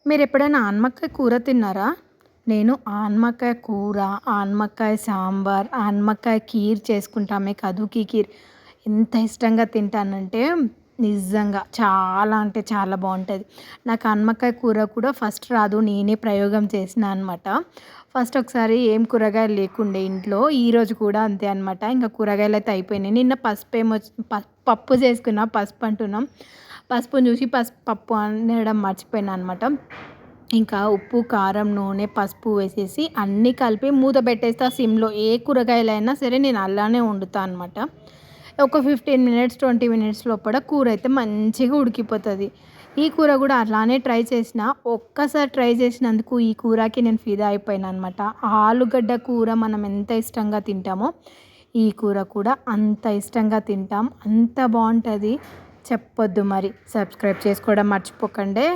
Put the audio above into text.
మీరెప్పుడైనా ఆనపకాయ కూర తిన్నారా? నేను ఆనపకాయ కూర, ఆనపకాయ సాంబార్, ఆనపకాయ కీర్ చేసుకుంటామే కదుకి కీర్ ఎంత ఇష్టంగా తింటానంటే నిజంగా చాలా అంటే చాలా బావుంటది. నాకు ఆనపకాయ కూర కూడా ఫస్ట్ రాదు. నేనే ప్రయోగం చేసినా అనమాట. ఫస్ట్ ఒకసారి ఏం కూరగాయలు లేకుండే ఇంట్లో. ఈరోజు కూడా అంతే అనమాట. ఇంక కూరగాయలయితే అయిపోయినాయి. నిన్న పప్పు చేసుకున్నా. పసుపు అంటున్నాం. పసుపుని చూసి పప్పు అనడం మర్చిపోయినా అనమాట. ఇంకా ఉప్పు, కారం, నూనె, పసుపు వేసేసి అన్నీ కలిపి మూత పెట్టేస్తా సిమ్‌లో. ఏ కూరగాయలైనా సరే నేను అలానే వండుతా అనమాట. ఒక 15 మినిట్స్, 20 మినిట్స్ లోపల కూర అయితే మంచిగా ఉడికిపోతది. ఈ కూర కూడా అలానే ట్రై చేసిన. ఒక్కసారి ట్రై చేసినందుకు ఈ కూరకి నేను ఫిదా అయిపోయినా అనమాట. ఆలుగడ్డ కూర మనం ఎంత ఇష్టంగా తింటామో, ఈ కూర కూడా అంత ఇష్టంగా తింటాం. అంత బావుంటది. చెప్పొద్దు మరి. సబ్స్క్రైబ్ చేసుకోవడం మర్చిపోకండే.